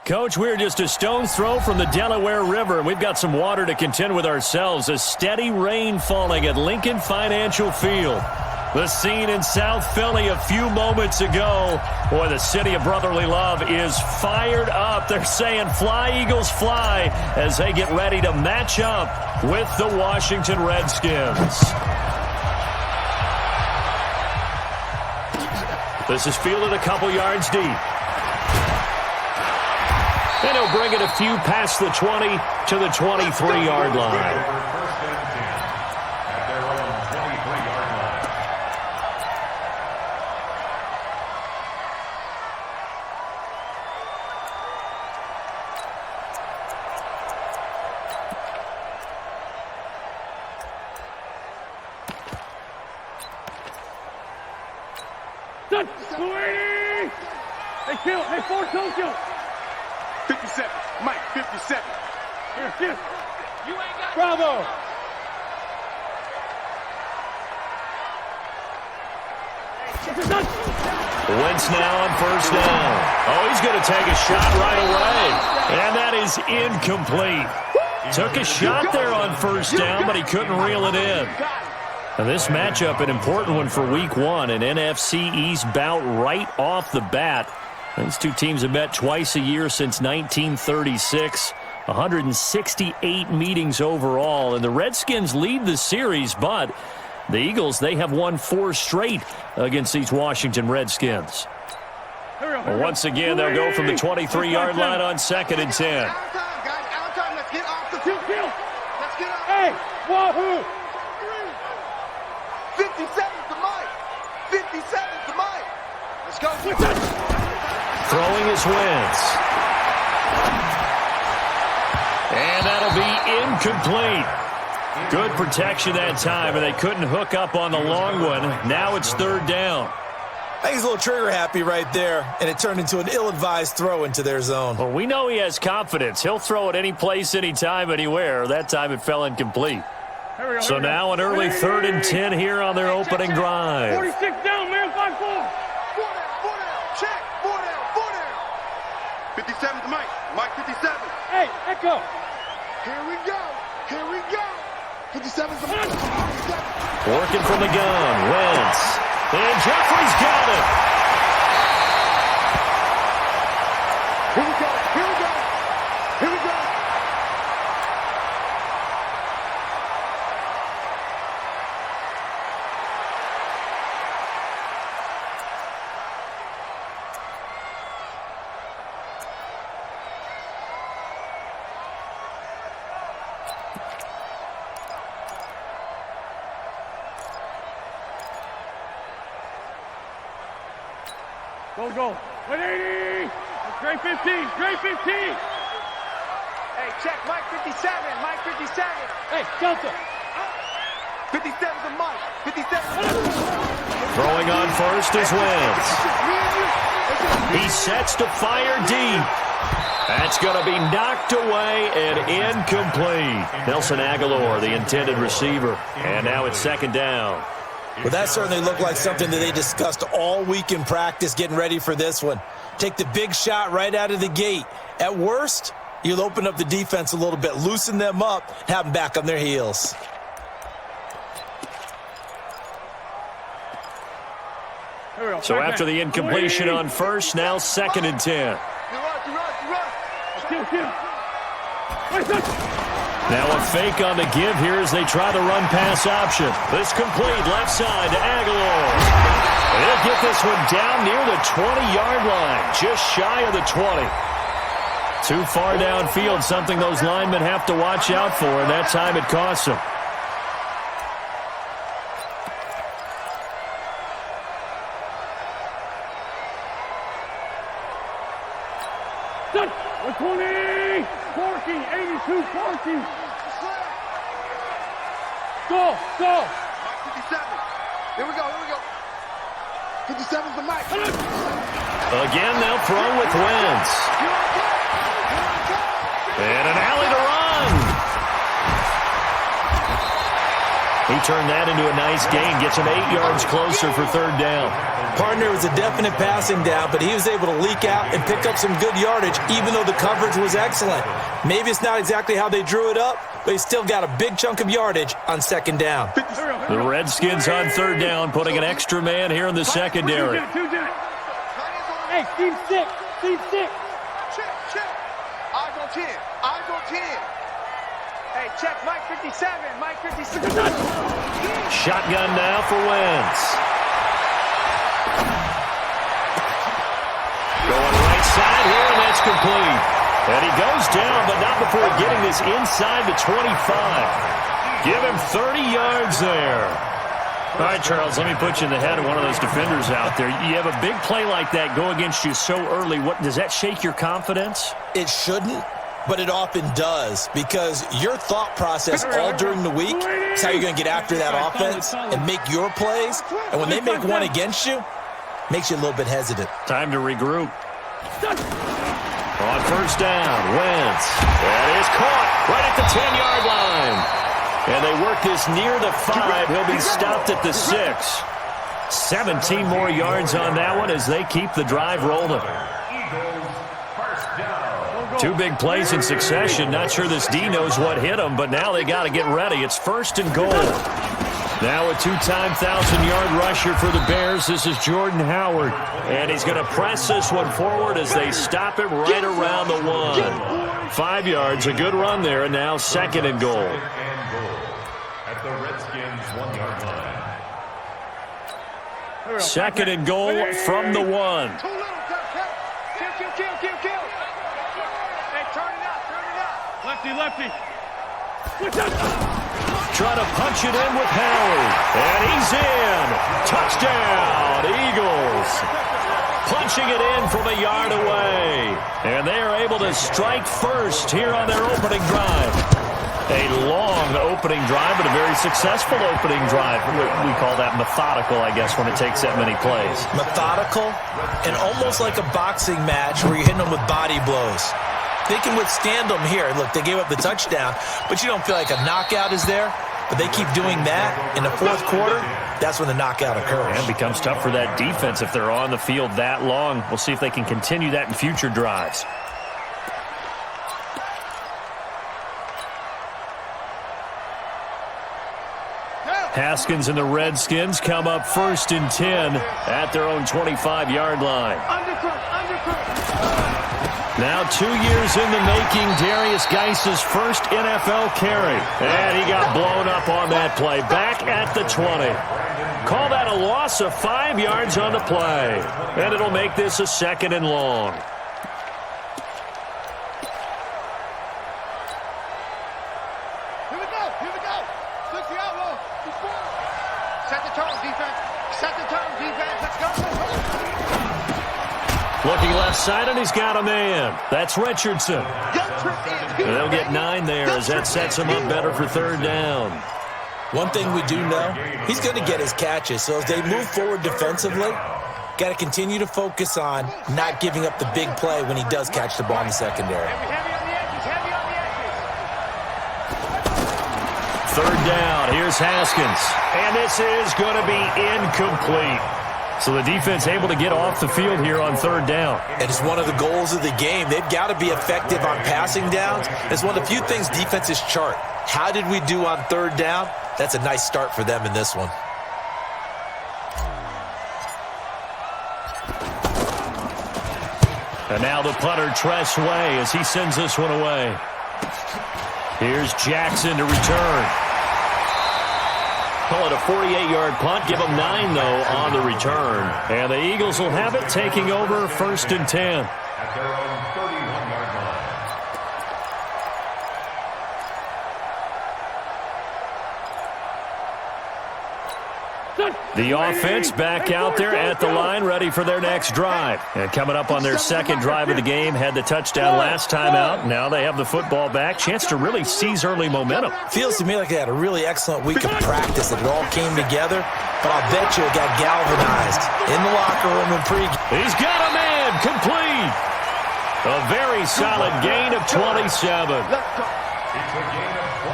Coach, we're just a stone's throw from the Delaware River, and we've got some water to contend with ourselves. A steady rain falling at Lincoln Financial Field. The scene in South Philly a few moments ago. Boy, the city of brotherly love is fired up. They're saying fly, Eagles, fly, as they get ready to match up with the Washington Redskins. This is fielded a couple yards deep. And he'll bring it a few past the 20 to the 23-yard line. Hey, kill. Hey, force, don't kill. 57. Mike, 57. Here. You ain't got Bravo. Wentz now on first down. Oh, he's going to take a shot right away. And that is incomplete. Took a shot there on first down, but he couldn't reel it in. Now this matchup, an important one for Week 1, an NFC East bout right off the bat. These two teams have met twice a year since 1936, 168 meetings overall, and the Redskins lead the series, but the Eagles, they have won 4 straight against these Washington Redskins. Well, once again, they'll go from the 23-yard line on 2nd and 10. Out time, guys. Out time. Let's get off the field. Let's get off. Hey, wahoo! 57 to Mike. 57 to Mike. Let's go. Throwing his Wentz. And that'll be incomplete. Good protection that time, and they couldn't hook up on the long one. Now it's 3rd down. I think he's a little trigger happy right there, and it turned into an ill-advised throw into their zone. Well, we know he has confidence. He'll throw it any place, anytime, anywhere. That time it fell incomplete. So now an early 3rd and 10 here on their opening drive. 46 down, man. 5-4. 4 down. Check. 4 down. 57 to Mike. Mike, 57. Hey, Echo. Here we go. 57 to Mike. Working from the gun. Wentz. And Jeffrey's got it. Here we go. Go. 180. Great 15. Hey, check. Mike 57. Hey, Delta. 57 to Mike. 57. Throwing on first is Wentz. He sets to fire deep. That's going to be knocked away and incomplete. Nelson Aguilar, the intended receiver. And now it's 2nd down. Well, that certainly looked like something that they discussed all week in practice getting ready for this one. Take the big shot right out of the gate. At worst, you'll open up the defense a little bit, loosen them up, have them back on their heels. So after the incompletion on first, now 2nd and 10. Now a fake on the give here as they try the run-pass option. This complete left side to Aguilar. They'll get this one down near the 20-yard line, just shy of the 20. Too far downfield, something those linemen have to watch out for, and that time it costs them. Done. 120. 40, 82, 40. Go. 57. Here we go. 57's the Mike. Again, they'll throw with Wentz. And an alley to run. He turned that into a nice gain, gets him 8 yards closer for third down. Partner was a definite passing down, but he was able to leak out and pick up some good yardage, even though the coverage was excellent. Maybe it's not exactly how they drew it up, but he still got a big chunk of yardage on second down. The Redskins on third down, putting an extra man here in the secondary. Hey, team 6, team 6. Check. Eyes on 10. Eyes on 10. Hey, check Mike 57, Mike 57. Shotgun now for Wentz. Going right side here, and that's complete. And he goes down, but not before getting this inside the 25. Give him 30 yards there. All right, Charles, let me put you in the head of one of those defenders out there. You have a big play like that go against you so early. What does that shake your confidence? It shouldn't, but it often does, because your thought process all during the week is how you're going to get after that offense and make your plays. And when they make one against you, makes you a little bit hesitant. Time to regroup. On first down, Wentz. That is caught right at the 10-yard line. And they work this near the 5. He'll be stopped at the 6. 17 more yards on that one as they keep the drive rolling. 2 big plays in succession. Not sure this D knows what hit him, but now they got to get ready. It's first and goal. Now a 2-time 1,000-yard rusher for the Bears. This is Jordan Howard. And he's going to press this one forward as they stop it right around the 1. 5 yards, a good run there, and now second and goal. At the Redskins 1-yard line. Second and goal from the 1. Kill. Hey, turn it up. Lefty. Trying to punch it in with Howard. And he's in. Touchdown, Eagles. Punching it in from a yard away. And they are able to strike first here on their opening drive. A long opening drive, but a very successful opening drive. We call that methodical, I guess, when it takes that many plays. Methodical and almost like a boxing match where you're hitting them with body blows. They can withstand them here. Look, they gave up the touchdown, but you don't feel like a knockout is there. But they keep doing that in the fourth quarter. That's when the knockout occurs. And it becomes tough for that defense if they're on the field that long. We'll see if they can continue that in future drives. Haskins and the Redskins come up first and 10 at their own 25-yard line. Now 2 years in the making, Darius Geis's first NFL carry. And he got blown up on that play. Back at the 20. Call that a loss of 5 yards on the play. And it'll make this a second and long. Here we go. 60 outlaw. Set the tone, defense. Let's go. Looking left side, and he's got a man. That's Richardson. And they'll get 9 there as that sets him up better for third down. One thing we do know, he's going to get his catches. So as they move forward defensively, got to continue to focus on not giving up the big play when he does catch the ball in the secondary. Third down, here's Haskins. And this is going to be incomplete. So the defense able to get off the field here on third down. And it's one of the goals of the game. They've got to be effective on passing downs. It's one of the few things defenses chart. How did we do on third down? That's a nice start for them in this one. And now the punter, Tress Way, as he sends this one away. Here's Jackson to return. Call it a 48-yard punt. Give them 9, though, on the return. And the Eagles will have it, taking over first and 10. At their own 31-yard line. The offense back out there at the line, ready for their next drive. And coming up on their second drive of the game, had the touchdown last time out. Now they have the football back. Chance to really seize early momentum. Feels to me like they had a really excellent week of practice. It all came together, but I'll bet you it got galvanized in the locker room and pregame. He's got a man, complete. A very solid gain of 27.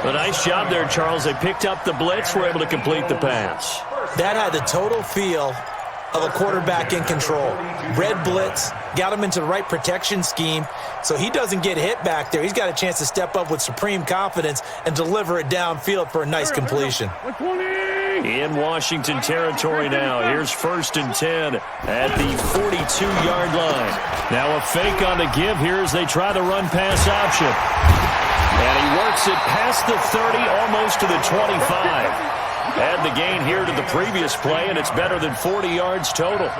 A nice job there, Charles. They picked up the blitz, were able to complete the pass. That had the total feel of a quarterback in control. Red blitz, got him into the right protection scheme, so he doesn't get hit back there. He's got a chance to step up with supreme confidence and deliver it downfield for a nice completion. In Washington territory now. Here's 1st and 10 at the 42-yard line. Now a fake on the give here as they try the run-pass option. And he works it past the 30, almost to the 25. Add the gain here to the previous play, and it's better than 40 yards total.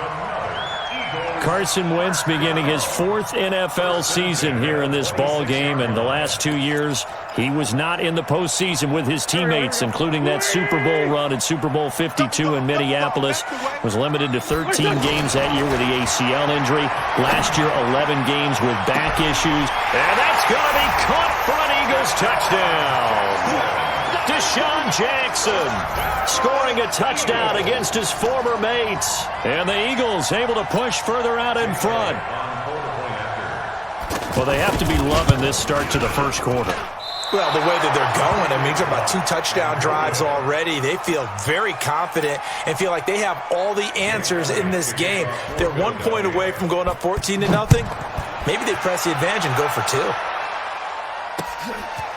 Carson Wentz beginning his 4th NFL season here in this ball game, and the last 2 years he was not in the postseason with his teammates, including that Super Bowl run in Super Bowl 52 in Minneapolis. Was limited to 13 games that year with the ACL injury. Last year, 11 games with back issues. And that's going to be caught for an Eagles touchdown. Deshaun Jackson scoring a touchdown against his former mates. And the Eagles able to push further out in front. Well, they have to be loving this start to the first quarter. Well, the way that they're going, I mean, you're talking about 2 touchdown drives already. They feel very confident and feel like they have all the answers in this game. They're 1 point away from going up 14-0. Maybe they press the advantage and go for 2.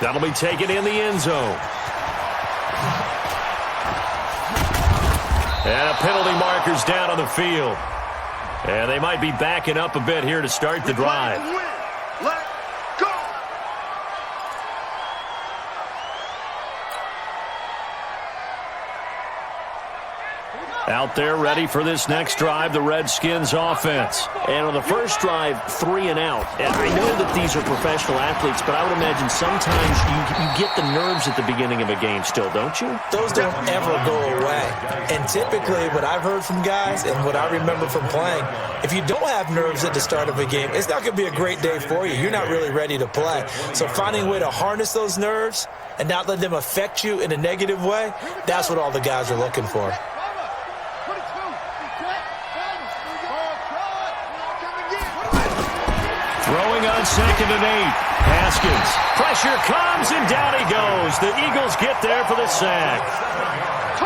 That'll be taken in the end zone. And a penalty marker's down on the field. And they might be backing up a bit here to start the drive. Let's go. Out there ready for this next drive, the Redskins offense. And on the first drive, 3 and out. And I know that these are professional athletes, but I would imagine sometimes you get the nerves at the beginning of a game still, don't you? Those don't ever go away. And typically what I've heard from guys and what I remember from playing, if you don't have nerves at the start of a game, it's not going to be a great day for you. You're not really ready to play. So finding a way to harness those nerves and not let them affect you in a negative way, that's what all the guys are looking for. Throwing on 2nd and 8. Haskins. Pressure comes, and down he goes. The Eagles get there for the sack.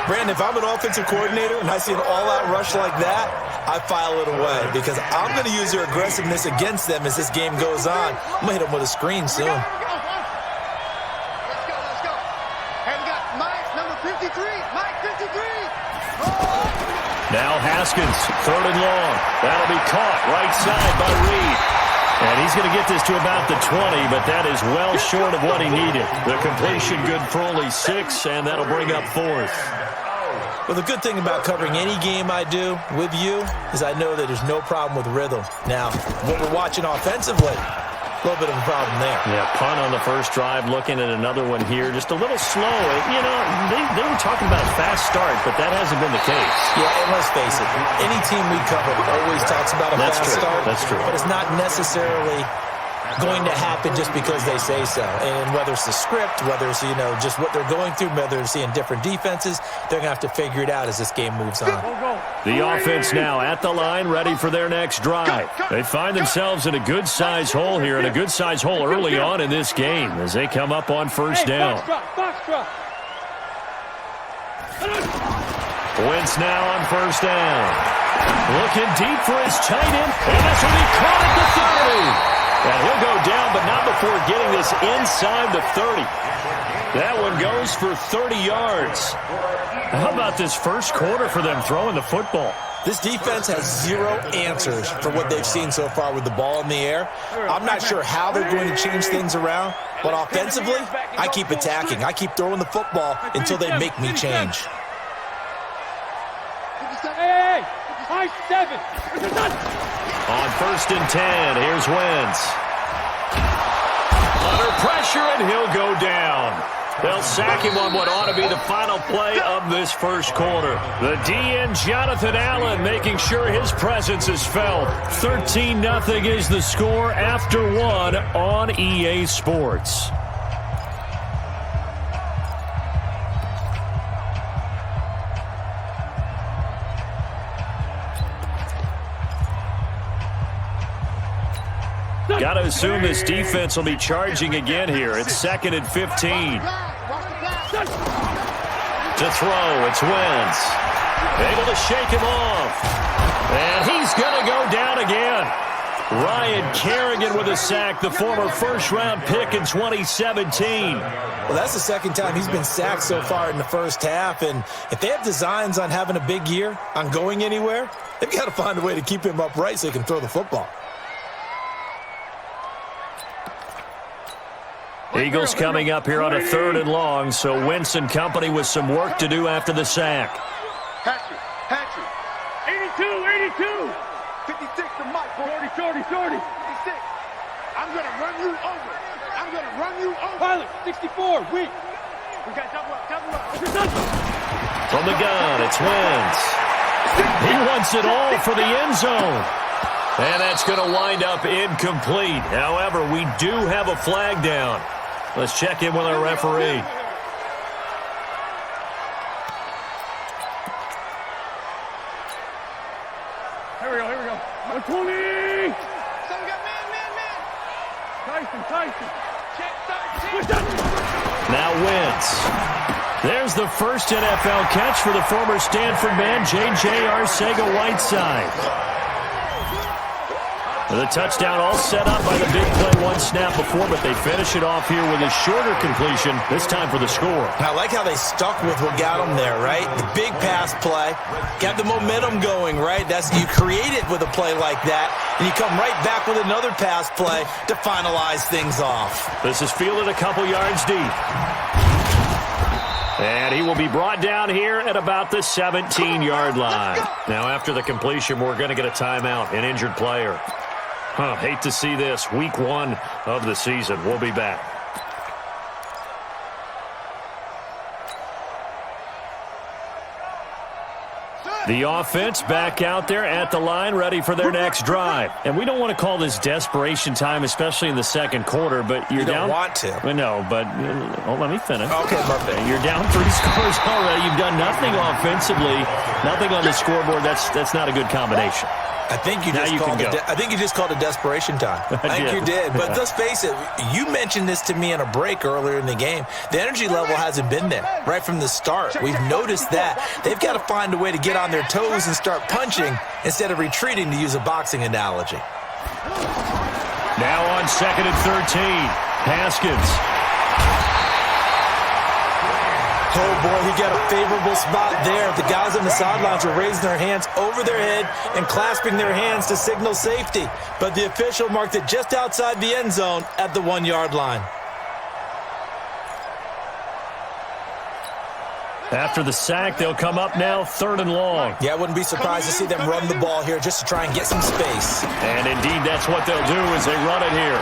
Brandon, if I'm an offensive coordinator and I see an all-out rush like that, I file it away because I'm going to use their aggressiveness against them as this game goes on. I'm going to hit them with a screen soon. Let's go. Hey, we got Mike, number 53. Mike, 53. Now Haskins, 3rd and long. That'll be caught right side by Reed. And he's going to get this to about the 20, but that is well short of what he needed. The completion good for only 6, and that'll bring up 4th. Well, the good thing about covering any game I do with you is I know that there's no problem with rhythm. Now, what we're watching offensively, a little bit of a problem there. Yeah, punt on the first drive, looking at another one here. Just a little slow. You know, they were talking about a fast start, but that hasn't been the case. Yeah, and let's face it, any team we cover always talks about a fast start. That's true. But it's not necessarily going to happen just because they say so. And whether it's the script, whether it's, just what they're going through, whether they're seeing different defenses, they're going to have to figure it out as this game moves on. The offense now at the line, ready for their next drive. They find themselves in a good-sized hole here, and a good-sized hole early on in this game as they come up on 1st down. Wentz now on 1st down. Looking deep for his tight end, and this will be caught at the 30. And he'll go down, but not before getting this inside the 30. That one goes for 30 yards. How about this first quarter for them throwing the football? This defense has 0 answers for what they've seen so far with the ball in the air. I'm not sure how they're going to change things around, but offensively, I keep attacking. I keep throwing the football until they make me change. Hey, high 7. On 1st and 10, here's Wentz. Under pressure, and he'll go down. They'll sack him on what ought to be the final play of this first quarter. The DN, Jonathan Allen, making sure his presence is felt. 13-0 is the score after 1 on EA Sports. Got to assume this defense will be charging again here. It's 2nd and 15. To throw, it's Wentz. Able to shake him off. And he's going to go down again. Ryan Kerrigan with a sack, the former first-round pick in 2017. Well, that's the second time he's been sacked so far in the first half. And if they have designs on having a big year, on going anywhere, they've got to find a way to keep him upright so he can throw the football. Eagles coming up here on a 3rd and long, so Wentz and company with some work to do after the sack. Hatchet. 82. 56 to Mike. 40. 56. I'm going to run you over. Pilot, 64, weak. We got double up. From the gun, it's Wentz. He wants it all for the end zone. And that's going to wind up incomplete. However, we do have a flag down. Let's check in with our referee. Here we go. 120. Someone got man. Tyson. Check. Now Wentz. There's the first NFL catch for the former Stanford man, J.J. Arcega-Whiteside. The touchdown all set up by the big play one snap before, but they finish it off here with a shorter completion, this time for the score. I like how they stuck with what got them there, right? The big pass play, got the momentum going, right? You create it with a play like that, and you come right back with another pass play to finalize things off. This is fielded a couple yards deep. And he will be brought down here at about the 17-yard line. Now, after the completion, we're going to get a timeout, an injured player. Hate to see this. Week 1 of the season. We'll be back. The offense back out there at the line, ready for their next drive. And we don't want to call this desperation time, especially in the second quarter, but you're down. You don't want to. No, but let me finish. Okay, perfect. You're down 3 scores already. You've done nothing offensively, nothing on the scoreboard. That's not a good combination. I think you just called it desperation time. I think you did. But let's face it, you mentioned this to me in a break earlier in the game. The energy level hasn't been there right from the start. We've noticed that. They've got to find a way to get on their toes and start punching instead of retreating, to use a boxing analogy. Now on 2nd and 13, Haskins. Oh, boy, he got a favorable spot there. The guys on the sidelines were raising their hands over their head and clasping their hands to signal safety. But the official marked it just outside the end zone at the 1-yard line. After the sack, they'll come up now 3rd and long. Yeah, I wouldn't be surprised to see them run the ball here just to try and get some space. And indeed, that's what they'll do as they run it here.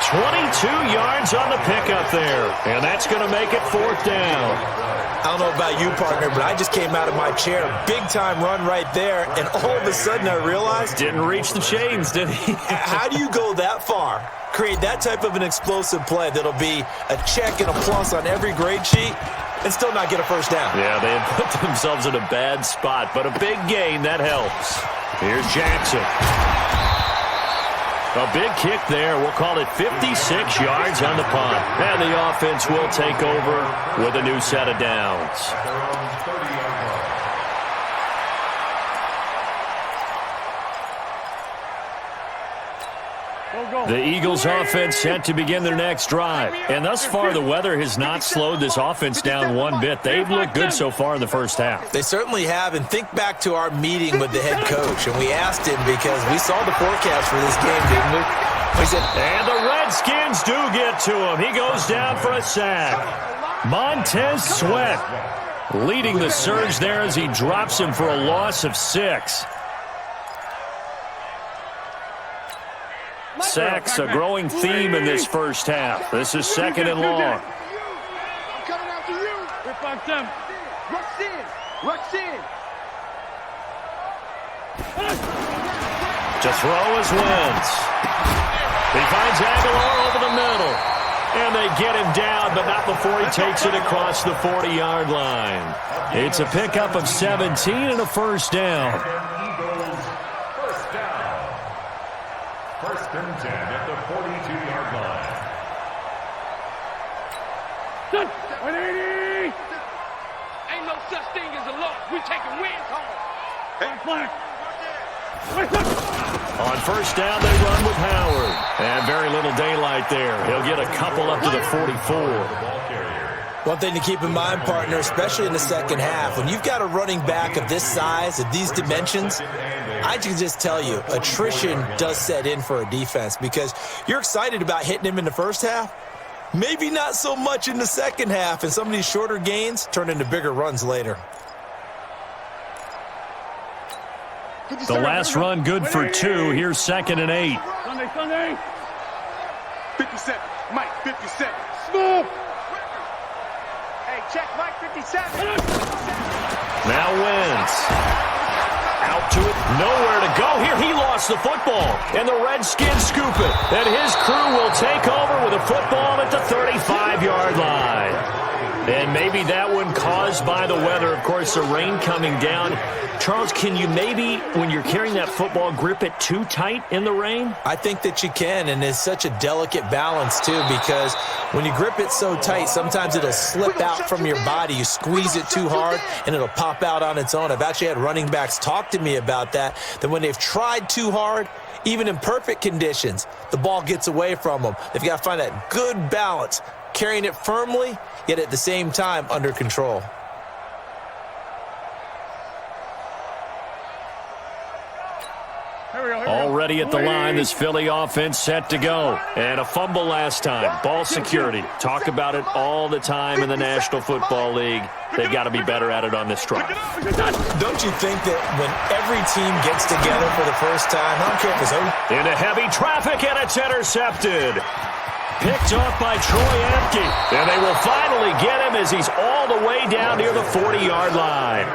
22 yards on the pickup there. And that's going to make it 4th down. I don't know about you, partner, but I just came out of my chair. Big-time run right there, and all of a sudden I realized... Didn't reach the chains, did he? How do you go that far? Create that type of an explosive play that'll be a check and a plus on every grade sheet and still not get a first down. Yeah, they had put themselves in a bad spot, but a big gain, that helps. Here's Jackson. A big kick there. We'll call it 56 yards on the punt. And the offense will take over with a new set of downs. The Eagles offense set to begin their next drive. And thus far, the weather has not slowed this offense down one bit. They've looked good so far in the first half. They certainly have. And think back to our meeting with the head coach. And we asked him because we saw the forecast for this game, didn't we? We said, and the Redskins do get to him. He goes down for a sack. Montez Sweat leading the surge there as he drops him for a loss of 6. Sacks, a growing theme in this first half. This is 2nd and long. I'm coming after you. Rush in. To throw is Wentz. He finds Aguilar over the middle. And they get him down, but not before he takes it across the 40-yard line. It's a pickup of 17 and a first down. First and 10 at the 42-yard line. Ain't no such thing as a loss. We taking wins home. On first down, they run with Howard. And very little daylight there. He'll get a couple up to the 44. One thing to keep in mind, partner, especially in the second half, when you've got a running back of this size, of these dimensions, I can just tell you, attrition does set in for a defense because you're excited about hitting him in the first half. Maybe not so much in the second half, and some of these shorter gains turn into bigger runs later. The last run good for 2. Here's 2nd and 8. Sunday. 57. Mike, 57. Smooth. Hey, check Mike 57. Now Wentz. Out to it. Nowhere to go here. He lost the football. And the Redskins scoop it. And his crew will take over with a football at the 35-yard line. And maybe that one caused by the weather. Of course, the rain coming down. Charles, can you maybe, when you're carrying that football, grip it too tight in the rain? I think that you can, and it's such a delicate balance, too, because when you grip it so tight, sometimes it'll slip out from your body. You squeeze it too hard, and it'll pop out on its own. I've actually had running backs talk to me about that when they've tried too hard, even in perfect conditions, the ball gets away from them. They've got to find that good balance, carrying it firmly, yet at the same time under control. Already at the line, this Philly offense set to go. And a fumble last time. Ball security. Talk about it all the time in the National Football League. They've got to be better at it on this drive. Don't you think that when every team gets together for the first time, I don't care if it's over. Into heavy traffic, and it's intercepted. Picked off by Troy Apke. And they will finally get him as he's all the way down near the 40-yard line.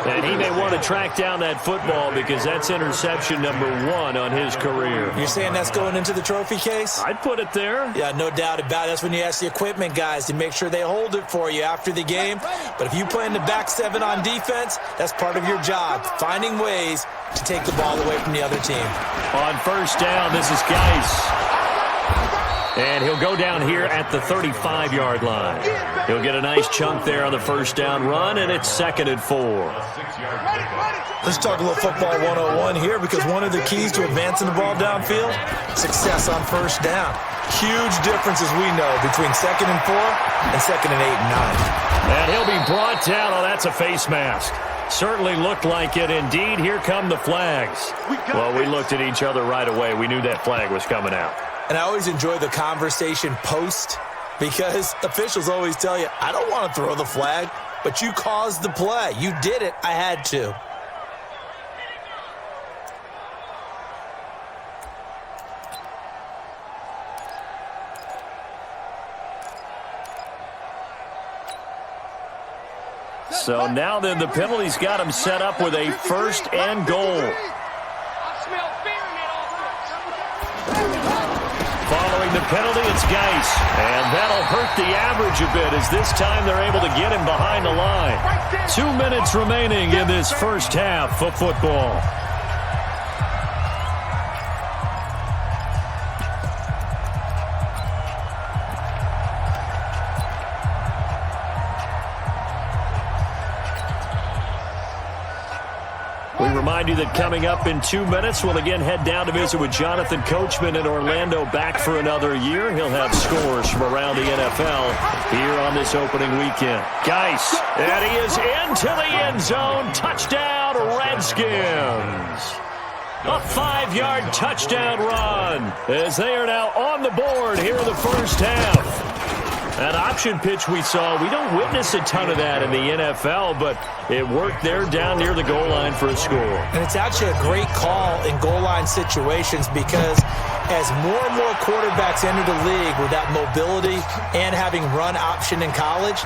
And he may want to track down that football because that's interception number 1 on his career. You're saying that's going into the trophy case? I'd put it there. Yeah, no doubt about it. That's when you ask the equipment guys to make sure they hold it for you after the game. But if you play in the back 7 on defense, that's part of your job, finding ways to take the ball away from the other team. On first down, this is Geis. And he'll go down here at the 35-yard line. He'll get a nice chunk there on the first down run, and it's 2nd and 4. Let's talk a little football 101 here because one of the keys to advancing the ball downfield, success on first down. Huge differences we know between 2nd and 4 and 2nd and 8 and 9. And he'll be brought down. Oh, that's a face mask. Certainly looked like it. Indeed, here come the flags. Well, we looked at each other right away. We knew that flag was coming out. And I always enjoy the conversation post because officials always tell you, I don't want to throw the flag, but you caused the play. You did it. I had to. So now then the penalty's got him set up with a 1st and goal. Following the penalty, it's Geis. And that'll hurt the average a bit as this time they're able to get him behind the line. 2 minutes remaining in this first half of football. Remind you that coming up in 2 minutes, we'll again head down to visit with Jonathan Coachman in Orlando, back for another year. He'll have scores from around the NFL here on this opening weekend. Geis, and he is into the end zone. Touchdown, Redskins. A 5-yard touchdown run as they are now on the board here in the first half. That option pitch we saw, we don't witness a ton of that in the NFL, but it worked there down near the goal line for a score. And it's actually a great call in goal line situations because as more and more quarterbacks enter the league with that mobility and having run option in college,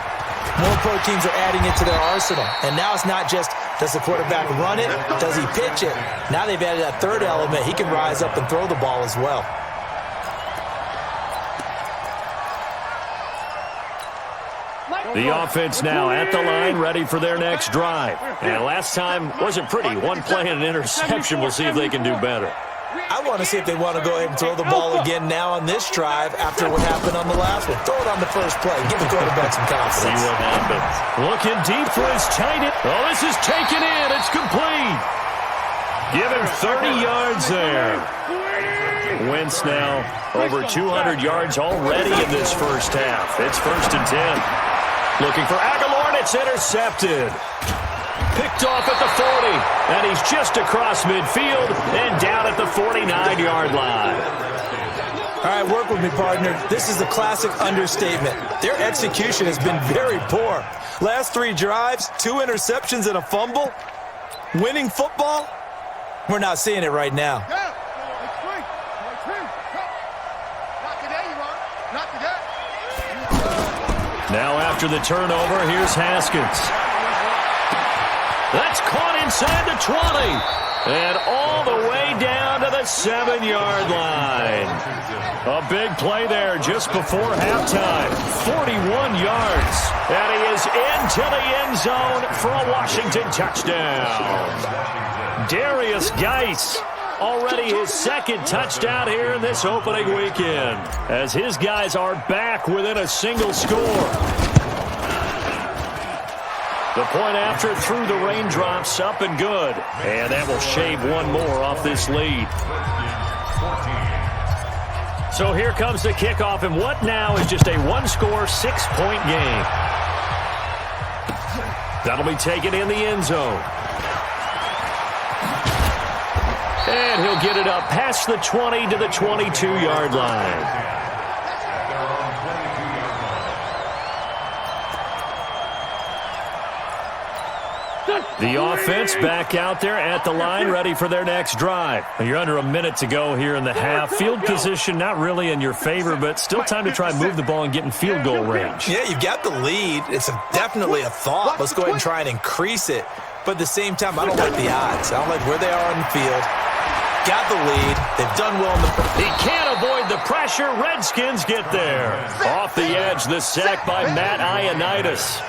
more pro teams are adding it to their arsenal. And now it's not just, does the quarterback run it? Does he pitch it? Now they've added that third element. He can rise up and throw the ball as well. The offense now at the line, ready for their next drive. And last time wasn't pretty. One play and an interception. We'll see if they can do better. I want to see if they want to go ahead and throw the ball again now on this drive after what happened on the last one. Throw it on the first play. Give the quarterback some confidence. See what happens. Looking deep for his tight end. Oh, this is taken in. It's complete. Give him 30 yards there. Wentz now over 200 yards already in this first half. It's 1st and 10. Looking for Aguilar, and it's intercepted. Picked off at the 40, and he's just across midfield and down at the 49-yard line. All right, work with me, partner. This is a classic understatement. Their execution has been very poor. Last 3 drives, 2 interceptions and a fumble. Winning football? We're not seeing it right now. Now after the turnover, here's Haskins. That's caught inside the 20. And all the way down to the 7-yard line. A big play there just before halftime. 41 yards. And he is into the end zone for a Washington touchdown. Darius Geis, already his 2nd touchdown here in this opening weekend, as his guys are back within a single score. The point after through the raindrops, up and good. And that will shave one more off this lead. So here comes the kickoff, and what now is just a 1-score, 6-point game. That'll be taken in the end zone. And he'll get it up past the 20 to the 22-yard line. The offense back out there at the line, ready for their next drive. You're under a minute to go here in the half. Field position not really in your favor, but still time to try and move the ball and get in field goal range. Yeah, you've got the lead. It's definitely a thought. Let's go ahead and try and increase it. But at the same time, I don't like the odds. I don't like where they are on the field. Got the lead. They've done well in the... He can't avoid the pressure. Redskins get there. Off the edge, the sack by Matt Ioannidis.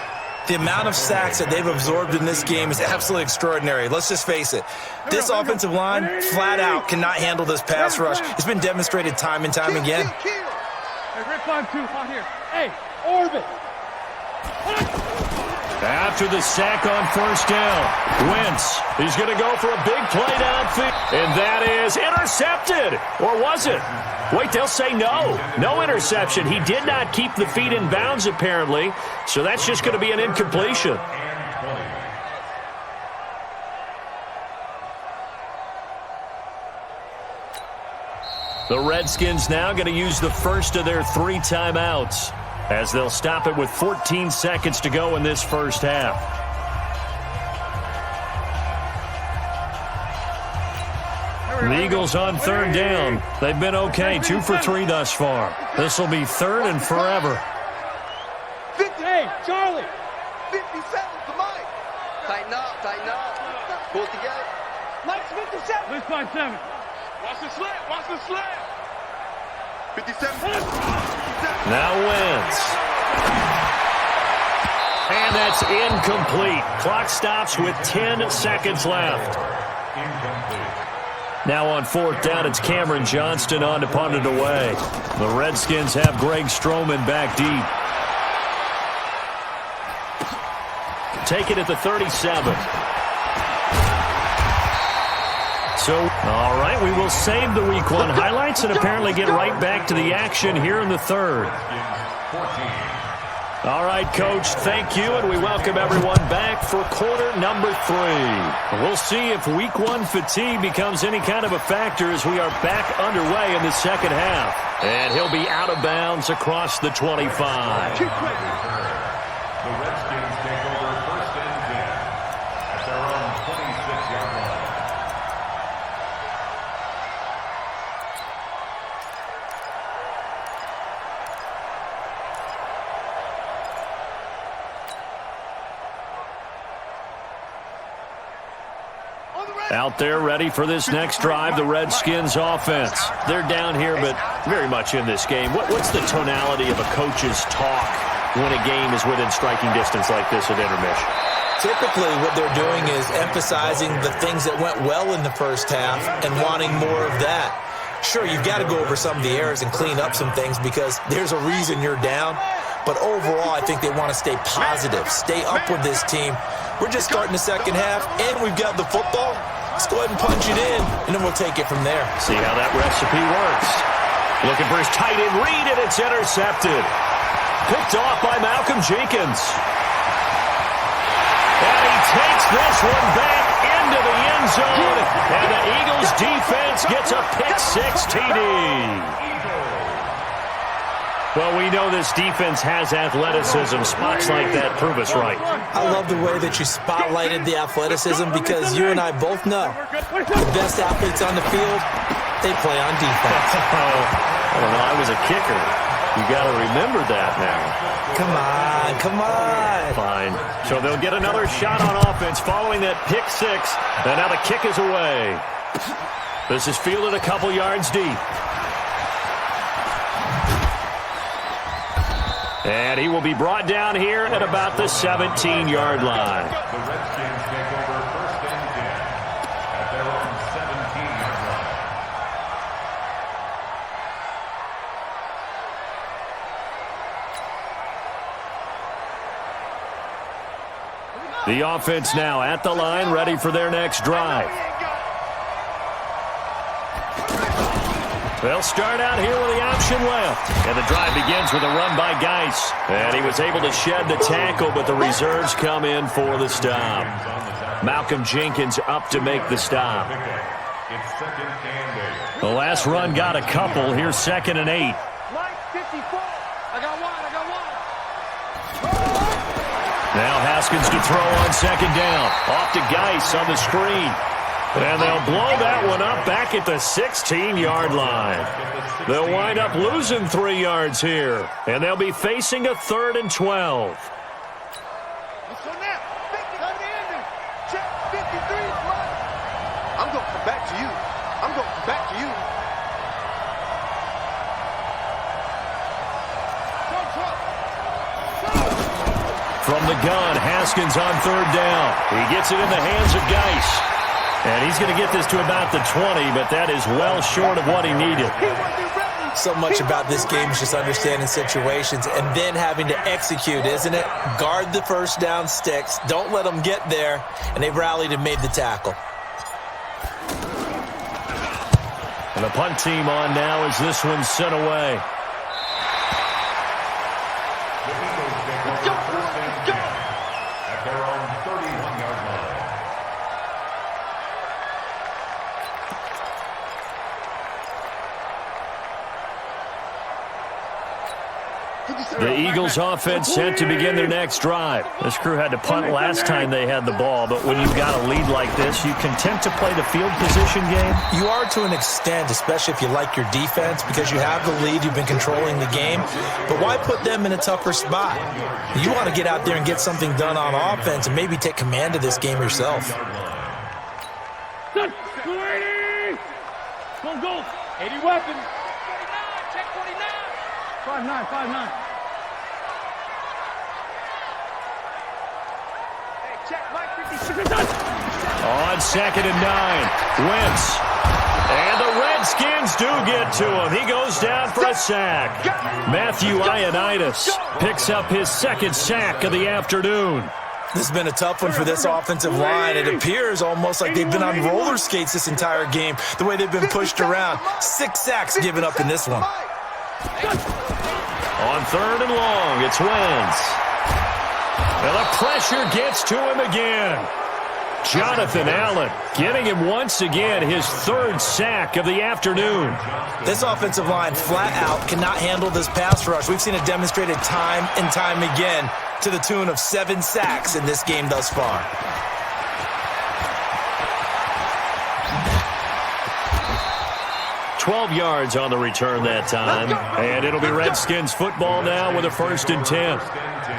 The amount of sacks that they've absorbed in this game is absolutely extraordinary. Let's just face it. This offensive line, flat out, cannot handle this pass rush. It's been demonstrated time and time again. Hey, Rip 5-2, on here. Hey, orbit. After the sack on first down, Wentz, he's going to go for a big play downfield. And that is intercepted. Or was it? Wait, they'll say no. No interception. He did not keep the feet in bounds, apparently. So that's just going to be an incompletion. The Redskins now going to use the first of their 3 timeouts, as they'll stop it with 14 seconds to go in this first half. The Eagles on 3rd down. They've been okay, 2 for 3 thus far. This will be 3rd and forever. 50, hey, Charlie. 57 to Mike. Tighten up, tighten up. Pull it together. Mike's 57. Let's 5-7. Watch the slant, watch the slant. 57. Now Wentz. And that's incomplete. Clock stops with 10 seconds left. Now on 4th down, it's Cameron Johnston on to punt it away. The Redskins have Greg Stroman back deep. Take it at the 37. So, all right, we will save the Week 1 highlights and apparently get right back to the action here in the 3rd. All right, Coach, thank you, and we welcome everyone back for quarter number 3. We'll see if Week 1 fatigue becomes any kind of a factor as we are back underway in the second half. And he'll be out of bounds across the 25. The Redskins take over 1st and 10 at their own 26-yard line. Out there ready for this next drive, the Redskins offense. They're down here, but very much in this game. What's the tonality of a coach's talk when a game is within striking distance like this at intermission? Typically, what they're doing is emphasizing the things that went well in the first half and wanting more of that. Sure, you've got to go over some of the errors and clean up some things because there's a reason you're down. But overall, I think they want to stay positive, stay up with this team. We're just starting the second half, and we've got the football. Let's go ahead and punch it in, and then we'll take it from there. See how that recipe works. Looking for his tight end read, and it's intercepted. Picked off by Malcolm Jenkins. And he takes this one back into the end zone. And the Eagles defense gets a pick-6 TD. Well, we know this defense has athleticism. Spots like that prove us right. I love the way that you spotlighted the athleticism because you and I both know the best athletes on the field, they play on defense. I don't know, I was a kicker. You got to remember that now. Come on. Fine. So they'll get another shot on offense following that pick-6. And now the kick is away. This is fielded a couple yards deep. And he will be brought down here at about the 17-yard line. The Redskins take over 1st and 10 at their own 17-yard line. The offense now at the line, ready for their next drive. They'll start out here with the option left. And the drive begins with a run by Geis. And he was able to shed the tackle, but the reserves come in for the stop. Malcolm Jenkins up to make the stop. It's 2nd and 8. The last run got a couple. Here's 2nd and 8. Mike 54. I got one. Now Haskins to throw on 2nd down. Off to Geis on the screen. And they'll blow that one up back at the 16-yard line. They'll wind up losing 3 yards here. And they'll be facing a 3rd and 12. Let's go now. 50 on the ending. Check 53. I'm going to come back to you. From the gun, Haskins on 3rd down. He gets it in the hands of Geis. And he's going to get this to about the 20, but that is well short of what he needed. So much about this game is just understanding situations and then having to execute, isn't it? Guard the first down sticks. Don't let them get there. And they rallied and made the tackle. And the punt team on now as this one's sent away. The Eagles take over 1st and 10 at their own 31-yard line. The Eagles offense set to begin their next drive. This crew had to punt last time they had the ball, but when you've got a lead like this, you content to play the field position game? You are to an extent, especially if you like your defense, because you have the lead, you've been controlling the game. But why put them in a tougher spot? You want to get out there and get something done on offense and maybe take command of this game yourself. Go 80. Go. 80 weapons. 49. Check 49. 5'9". Hey, check Mike 56. On 2nd and 9, Wentz. And the Redskins do get to him. He goes down for a sack. Matthew Ioannidis picks up his 2nd sack of the afternoon. This has been a tough one for this offensive line. It appears almost like they've been on roller skates this entire game, the way they've been pushed around. 6 sacks given up in this one. On 3rd and long, it's Wentz. And the pressure gets to him again. Jonathan Allen getting him once again his 3rd sack of the afternoon. This offensive line flat out cannot handle this pass rush. We've seen it demonstrated time and time again to the tune of 7 sacks in this game thus far. $12 yards on the return that time. And it'll be Redskins football now with a 1st and 10. First and 10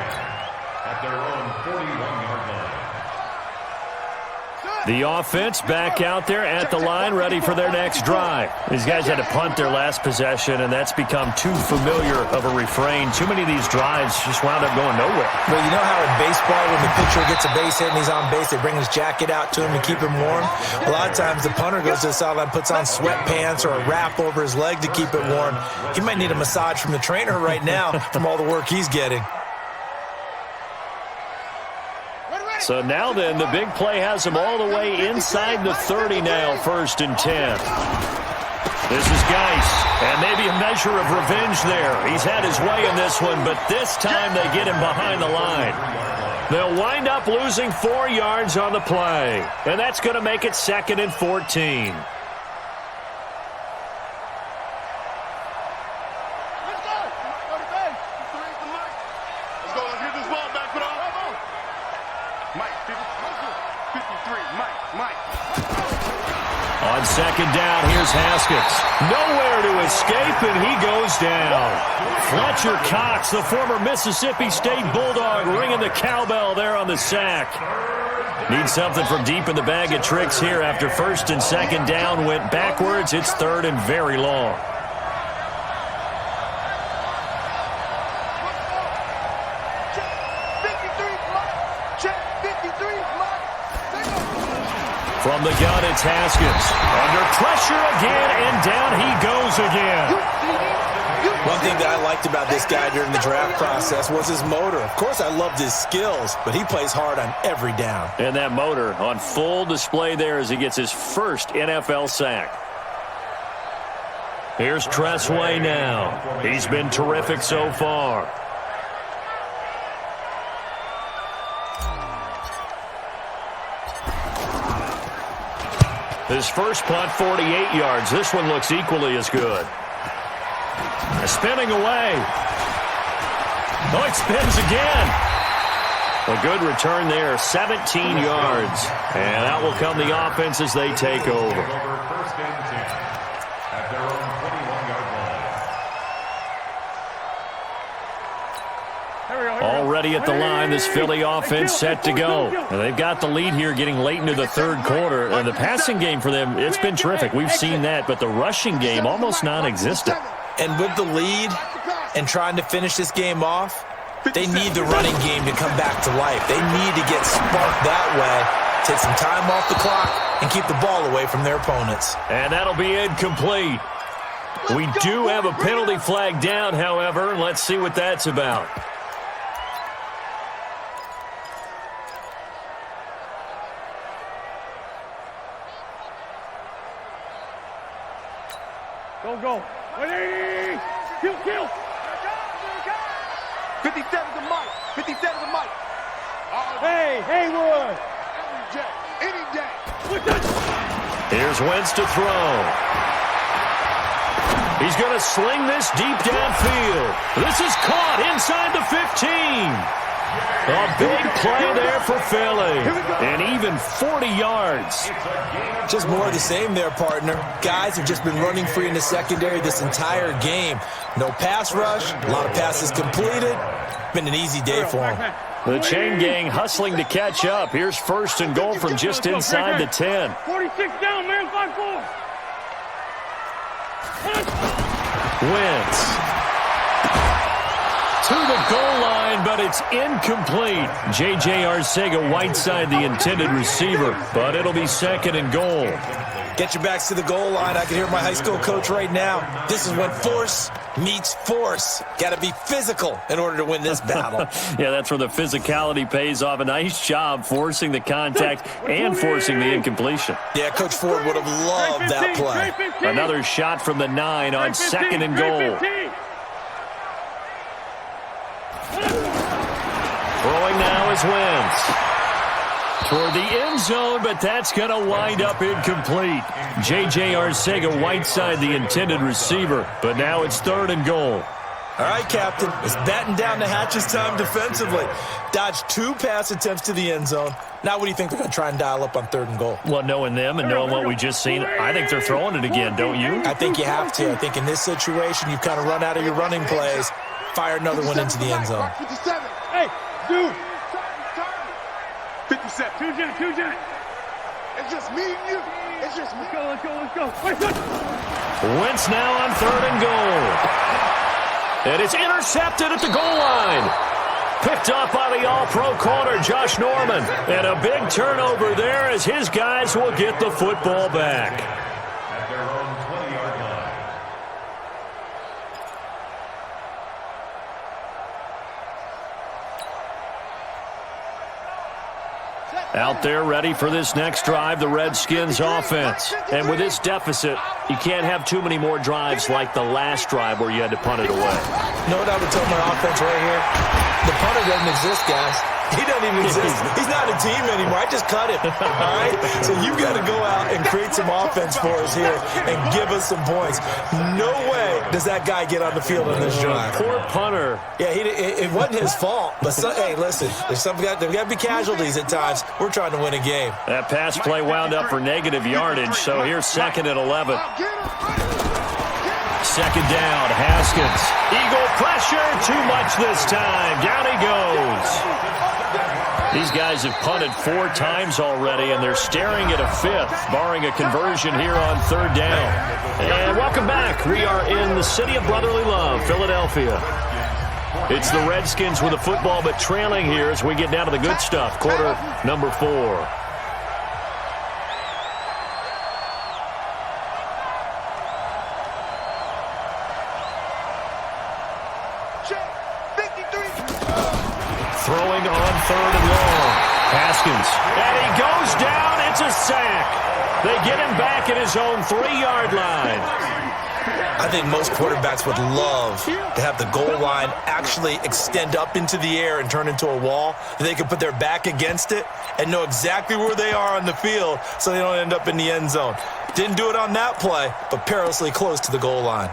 at their own 41-yard line. The offense back out there at the line, ready for their next drive. These guys had to punt their last possession, and that's become too familiar of a refrain. Too many of these drives just wound up going nowhere. Well, you know how in baseball, when the pitcher gets a base hit and he's on base, they bring his jacket out to him to keep him warm? A lot of times the punter goes to the sideline, puts on sweatpants or a wrap over his leg to keep it warm. He might need a massage from the trainer right now from all the work he's getting. So now then, the big play has him all the way inside the 30 now, 1st and 10. This is Geis, and maybe a measure of revenge there. He's had his way in this one, but this time they get him behind the line. They'll wind up losing 4 yards on the play, and that's going to make it 2nd and 14. On 2nd down, here's Haskins. Nowhere to escape, and he goes down. Fletcher Cox, the former Mississippi State Bulldog, ringing the cowbell there on the sack. Need something from deep in the bag of tricks here after 1st and 2nd down went backwards. It's 3rd and very long. From the gun, it's Haskins. Under pressure again, and down he goes again. One thing that I liked about this guy during the draft process was his motor. Of course, I loved his skills, but he plays hard on every down. And that motor on full display there as he gets his first NFL sack. Here's Tressway now. He's been terrific so far. His first punt, 48 yards. This one looks equally as good. Spinning away. Oh, it spins again. A good return there, 17 yards. And that will come the offense as they take over. 1st and 10 at their own 21-yard line. Already at the line, this Philly offense set to go. And they've got the lead here getting late into the 3rd quarter. And the passing game for them, it's been terrific. We've seen that, but the rushing game almost non-existent. And with the lead and trying to finish this game off, they need the running game to come back to life. They need to get sparked that way, take some time off the clock, and keep the ball away from their opponents. And that'll be incomplete. We do have a penalty flag down, however. Let's see what that's about. Go. Ready! Kill! 57 to Mike. 57 to Mike. Hey, Haywood! Any day. Here's Wentz to throw. He's going to sling this deep downfield. This is caught inside the 15. A big play there for Philly. And even 40 yards. Just more of the same there, partner. Guys have just been running free in the secondary this entire game. No pass rush, a lot of passes completed. Been an easy day for them. The chain gang hustling to catch up. Here's 1st and goal from just inside the 10. 46 down, man, 5-4. Wentz to the goal line, but it's incomplete. J.J. Arcega-Whiteside, the intended receiver, but it'll be 2nd and goal. Get your backs to the goal line. I can hear my high school coach right now. This is when force meets force. Got to be physical in order to win this battle. Yeah, that's where the physicality pays off. A nice job forcing the contact and forcing the incompletion. Yeah, Coach Ford would have loved that play. Another shot from the 9 on 2nd and goal. Throwing now is Wentz. Toward the end zone, but that's going to wind up incomplete. J.J. Arcega-Whiteside, the intended receiver, but now it's 3rd and goal. All right, Captain, it's batten down the hatches time defensively. Dodged 2 pass attempts to the end zone. Now what do you think they're going to try and dial up on 3rd and goal? Well, knowing them and knowing what we just seen, I think they're throwing it again, don't you? I think you have to. I think in this situation, you've kind of run out of your running plays. Fire another one into the end zone. 57. Hey, dude. 57. Two Jack. It's just me and you. It's just me. Let's go. Wentz now on 3rd and goal. And it's intercepted at the goal line. Picked up by the all-pro corner, Josh Norman. And a big turnover there as his guys will get the football back. At their own 20-yard line. Out there ready for this next drive, the Redskins offense. And with this deficit, you can't have too many more drives like the last drive where you had to punt it away. You know what I would tell my offense right here? The punter doesn't exist, guys. He doesn't even exist. He's not a team anymore. I just cut him. All right? So you've got to go out and create some offense for us here and give us some points. No way does that guy get on the field on this drive. Poor punter. Yeah, it wasn't his fault. But, hey, listen, there's got to be casualties at times. We're trying to win a game. That pass play wound up for negative yardage, so here's 2nd and 11. 2nd down, Haskins. Eagle pressure, too much this time. Down he goes. These guys have punted 4 times already, and they're staring at a 5th, barring a conversion here on 3rd down. And welcome back. We are in the city of brotherly love, Philadelphia. It's the Redskins with the football, but trailing here as we get down to the good stuff. Quarter number 4. Throwing on 3rd and long. Haskins. And he goes down. It's a sack. They get him back at his own 3-yard line. I think most quarterbacks would love to have the goal line actually extend up into the air and turn into a wall. They can put their back against it and know exactly where they are on the field so they don't end up in the end zone. Didn't do it on that play, but perilously close to the goal line.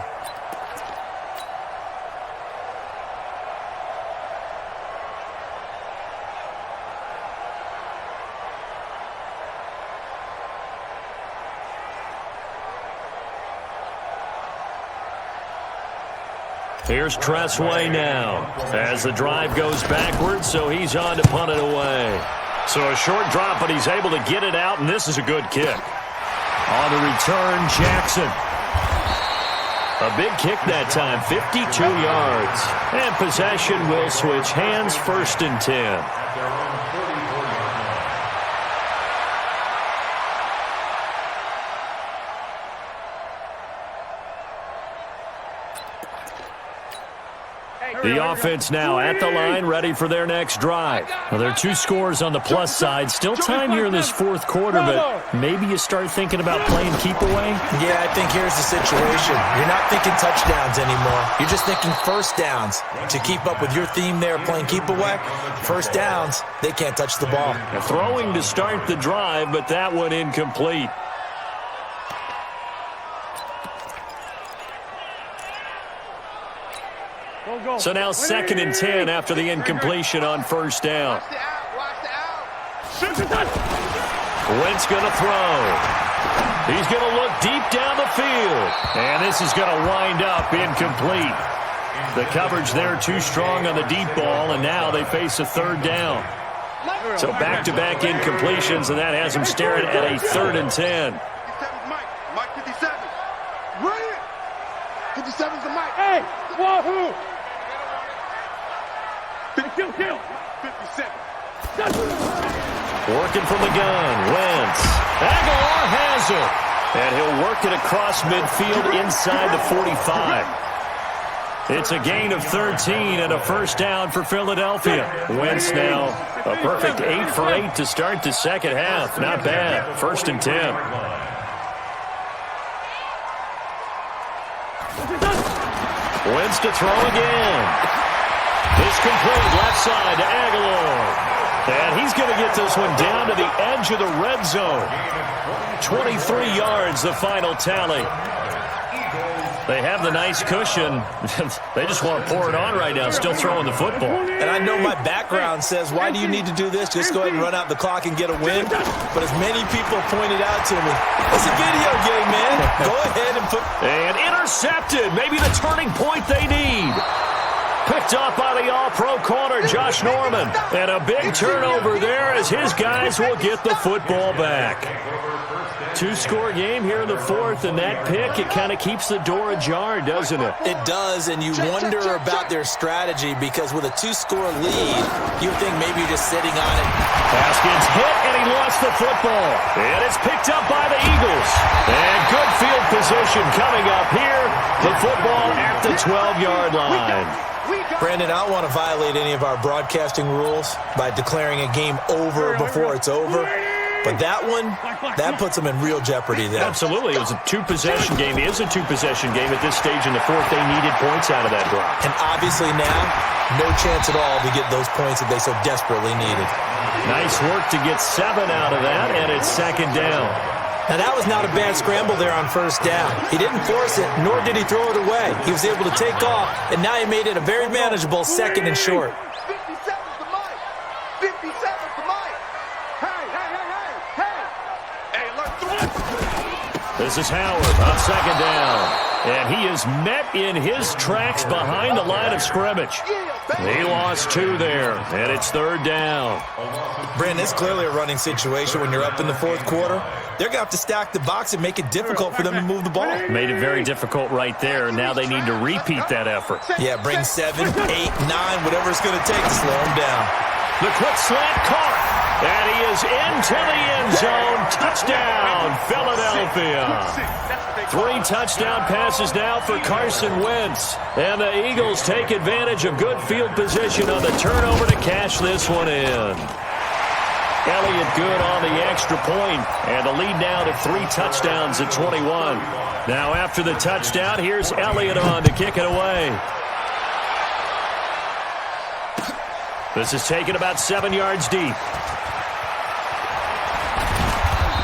Here's Tressway now as the drive goes backwards, so he's on to punt it away. So a short drop, but he's able to get it out, and this is a good kick. On the return, Jackson. A big kick that time, 52 yards. And possession will switch hands, 1st and 10. At their own 34-yard line. The offense now at the line, ready for their next drive. Well, there are 2 scores on the plus side. Still time here in this 4th quarter, but maybe you start thinking about playing keep away? Yeah, I think here's the situation. You're not thinking touchdowns anymore. You're just thinking 1st downs. To keep up with your theme there, playing keep away, 1st downs, they can't touch the ball. Throwing to start the drive, but that one incomplete. So now 2nd and 10 after the incompletion on 1st down. Wentz going to throw. He's going to look deep down the field. And this is going to wind up incomplete. The coverage there too strong on the deep ball, and now they face a 3rd down. So back-to-back incompletions, and that has them staring at a 3rd and 10. 57's Mike 57. Right. 57's the Mike. Hey, wahoo! 57. Working from the gun, Wentz. Aguilar has it. And he'll work it across midfield inside the 45. It's a gain of 13 and a 1st down for Philadelphia. Wentz now a perfect 8 for 8 to start the 2nd half. Not bad. 1st and 10. Wentz to throw again. It's complete left side to Aguilar. And he's going to get this one down to the edge of the red zone. 23 yards, the final tally. They have the nice cushion. They just want to pour it on right now, still throwing the football. And I know my background says, why do you need to do this? Just go ahead and run out the clock and get a win. But as many people pointed out to me, it's a video game, man. Go ahead and put... And intercepted. Maybe the turning point they need. Picked Picked off by the all-pro corner, Josh Norman. And a big turnover there as his guys will get the football back. Two-score game here in the fourth, and that pick, it kind of keeps the door ajar, doesn't it? It does, and you wonder about their strategy because with a two-score lead, you would think maybe you're just sitting on it. Haskins hit, and he lost the football. And it's picked up by the Eagles. And good field position coming up here. The football at the 12-yard line. Brandon, I don't want to violate any of our broadcasting rules by declaring a game over before it's over. But that one, that puts them in real jeopardy there. Absolutely. It was a two-possession game. It is a two-possession game at this stage in the fourth. They needed points out of that drop. And obviously now, no chance at all to get those points that they so desperately needed. Nice work to get 7 out of that, and it's second down. Now, that was not a bad scramble there on first down. He didn't force it, nor did he throw it away. He was able to take off, and now he made it a very manageable second and short. 57's the mic. 57's the mic. Hey, let's do it. This is Howard on second down. And he is met in his tracks behind the line of scrimmage. He lost 2 there, and it's third down. Brandon, it's clearly a running situation when you're up in the fourth quarter. They're going to have to stack the box and make it difficult for them to move the ball. Made it very difficult right there. Now they need to repeat that effort. Yeah, bring 7, 8, 9, whatever it's going to take to slow them down. The quick slant caught. And he is into the end zone. Touchdown, Philadelphia. 3 touchdown passes now for Carson Wentz. And the Eagles take advantage of good field position on the turnover to cash this one in. Elliott good on the extra point, and the lead now to 3 touchdowns at 21. Now after the touchdown, here's Elliott on to kick it away. This is taken about 7 yards deep.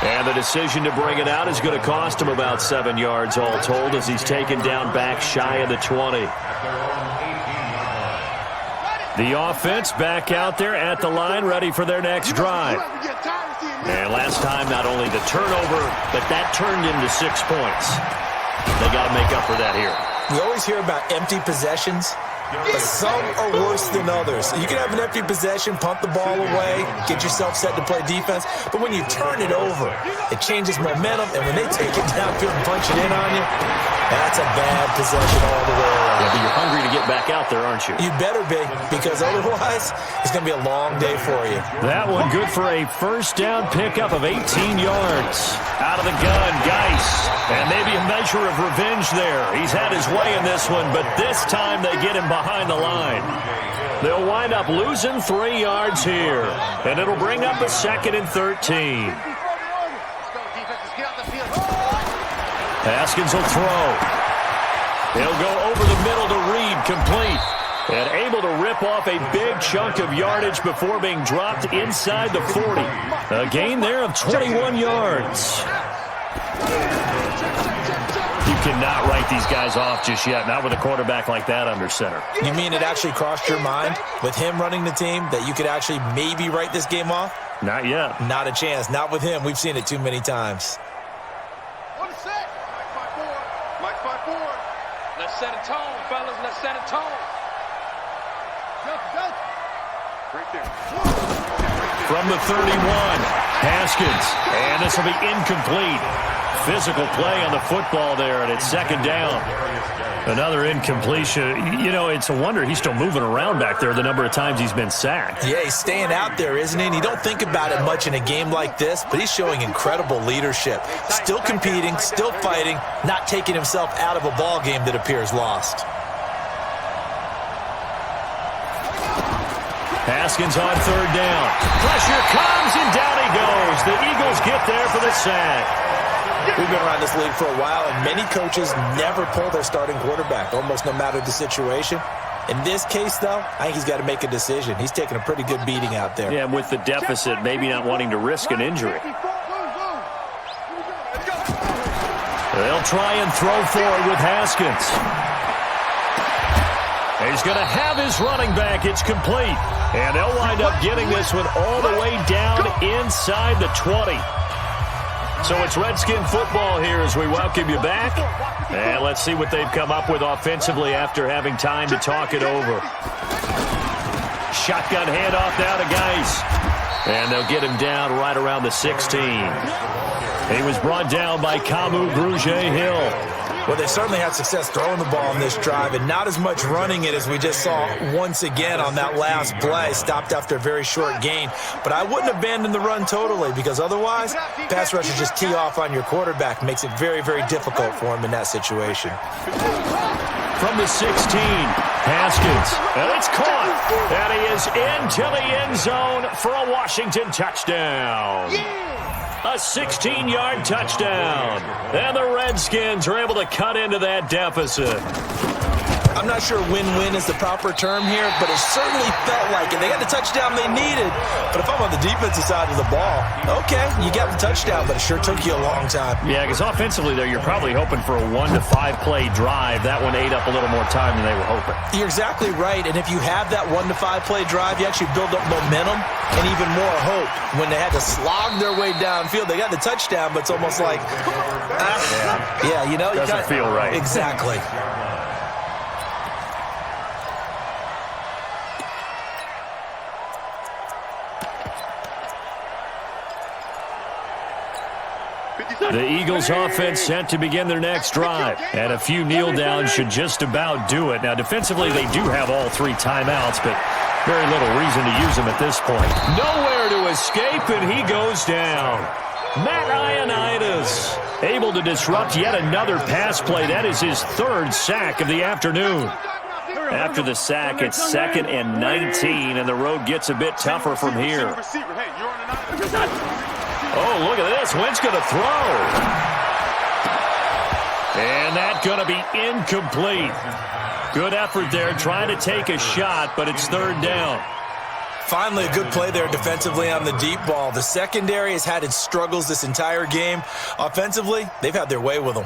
And the decision to bring it out is going to cost him about 7 yards all told as he's taken down back shy of the 20. The offense back out there at the line, ready for their next drive. And last time, not only the turnover, but that turned into 6 points. They got to make up for that here. We always hear about empty possessions, but some are worse than others. You can have an empty possession, punt the ball away, get yourself set to play defense, but when you turn it over, it changes momentum, and when they take it downfield and punch it in on you, that's a bad possession all the way around. Yeah, but you're hungry to get back out there, aren't you? You better be, because otherwise, it's going to be a long day for you. That one good for a first down pickup of 18 yards. Out of the gun, Geis. And maybe a measure of revenge there. He's had his way in this one, but this time they get him behind the line. They'll wind up losing 3 yards here. And it'll bring up a 2nd and 13. Haskins will throw. He'll go over the middle to Reed, complete. And able to rip off a big chunk of yardage before being dropped inside the 40. A gain there of 21 yards. You cannot write these guys off just yet, not with a quarterback like that under center. You mean it actually crossed your mind with him running the team that you could actually maybe write this game off? Not yet. Not a chance. Not with him. We've seen it too many times. Let's set a tone, fellas. Let's set a tone. Go. Right there. From the 31, Haskins. And this will be incomplete. Physical play on the football there, and it's second down. Another incompletion. You know, it's a wonder he's still moving around back there the number of times he's been sacked. Yeah, he's staying out there, isn't he? And you don't think about it much in a game like this, but he's showing incredible leadership. Still competing, still fighting, not taking himself out of a ball game that appears lost. Haskins on third down. Pressure comes, and down he goes. The Eagles get there for the sack. We've been around this league for a while, and many coaches never pull their starting quarterback, almost no matter the situation. In this case, though, I think he's got to make a decision. He's taking a pretty good beating out there. Yeah, with the deficit, maybe not wanting to risk an injury. They'll try and throw forward with Haskins. He's going to have his running back. It's complete. And they'll wind up getting this one all the way down inside the 20. So it's Redskin football here as we welcome you back. And let's see what they've come up with offensively after having time to talk it over. Shotgun handoff now to Geis. And they'll get him down right around the 16. He was brought down by Kamu Grugier-Hill. Well, they certainly had success throwing the ball on this drive and not as much running it as we just saw once again on that last play. Stopped after a very short gain. But I wouldn't abandon the run totally because otherwise, pass rushers just tee off on your quarterback. Makes it very, very difficult for him in that situation. From the 16, Haskins. And it's caught. And he is into the end zone for a Washington touchdown. A 16-yard touchdown. And the Redskins are able to cut into that deficit. I'm not sure win-win is the proper term here, but it certainly felt like it. They got the touchdown they needed, but if I'm on the defensive side of the ball, okay, you got the touchdown, but it sure took you a long time. Yeah, because offensively, though, you're probably hoping for a 1 to 5 play drive. That one ate up a little more time than they were hoping. You're exactly right, and if you have that 1 to 5 play drive, you actually build up momentum and even more hope. When they had to slog their way downfield, they got the touchdown, but it's almost like, yeah, you know. Doesn't feel right. Exactly. The Eagles offense set to begin their next drive, and a few kneel downs should just about do it. Now, defensively, they do have all 3 timeouts, but very little reason to use them at this point. Nowhere to escape, and he goes down. Matt Ioannidis able to disrupt yet another pass play. That is his 3rd sack of the afternoon. After the sack, it's 2nd and 19, and the road gets a bit tougher from here. Oh, look at this. Wentz going to throw. And that's going to be incomplete. Good effort there, trying to take a shot, but it's 3rd down. Finally, a good play there defensively on the deep ball. The secondary has had its struggles this entire game. Offensively, they've had their way with them.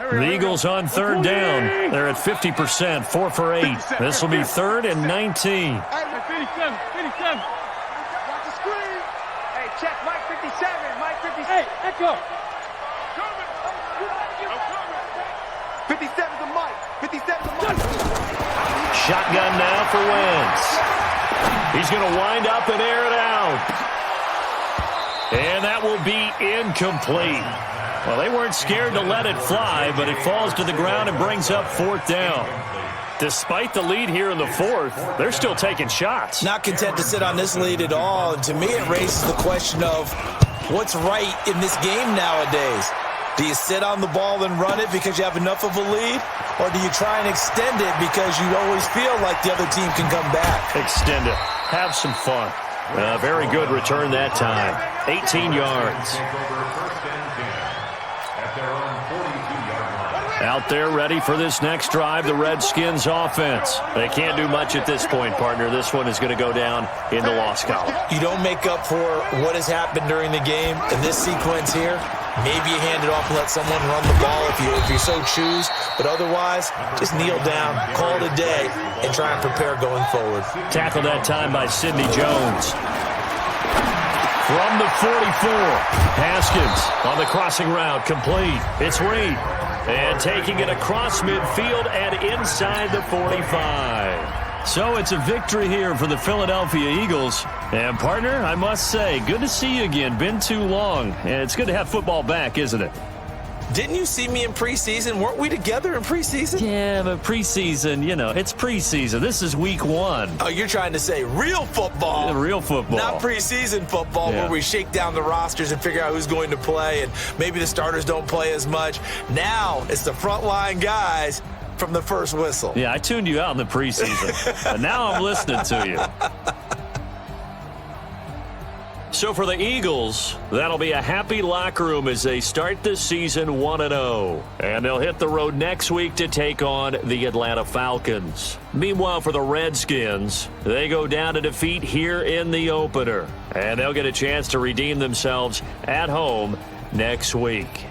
The Eagles on 3rd down. They're at 50%, 4 for 8. This will be 3rd and 19. 57. Watch the screen. Hey, check Mike 57. Mike 57. Hey, echo. 57 to Mike. 57 to Mike. Shotgun now for Wentz. He's going to wind up and air it out. And that will be incomplete. Well, they weren't scared to let it fly, but it falls to the ground and brings up 4th down. Despite the lead here in the 4th, they're still taking shots. Not content to sit on this lead at all. And to me, it raises the question of what's right in this game nowadays. Do you sit on the ball and run it because you have enough of a lead? Or do you try and extend it because you always feel like the other team can come back? Extend it. Have some fun. Very good return that time. 18 yards. Out there ready for this next drive, the Redskins offense. They can't do much at this point, partner. This one is going to go down in the loss column. You don't make up for what has happened during the game in this sequence here. Maybe you hand it off and let someone run the ball if you so choose. But otherwise, just kneel down, call it a day, and try and prepare going forward. Tackled that time by Sidney Jones. From the 44, Haskins on the crossing route, complete. It's Reed. And taking it across midfield and inside the 45. So it's a victory here for the Philadelphia Eagles. And, partner, I must say, good to see you again. Been too long. And it's good to have football back, isn't it? Didn't you see me in preseason? Weren't we together in preseason? Yeah, but preseason, you know, it's preseason. This is week 1. Oh, you're trying to say real football. Yeah, real football. Not preseason football where we shake down the rosters and figure out who's going to play and maybe the starters don't play as much. Now it's the frontline guys from the first whistle. Yeah, I tuned you out in the preseason. But now I'm listening to you. So for the Eagles, that'll be a happy locker room as they start this season 1-0. And they'll hit the road next week to take on the Atlanta Falcons. Meanwhile, for the Redskins, they go down to defeat here in the opener. And they'll get a chance to redeem themselves at home next week.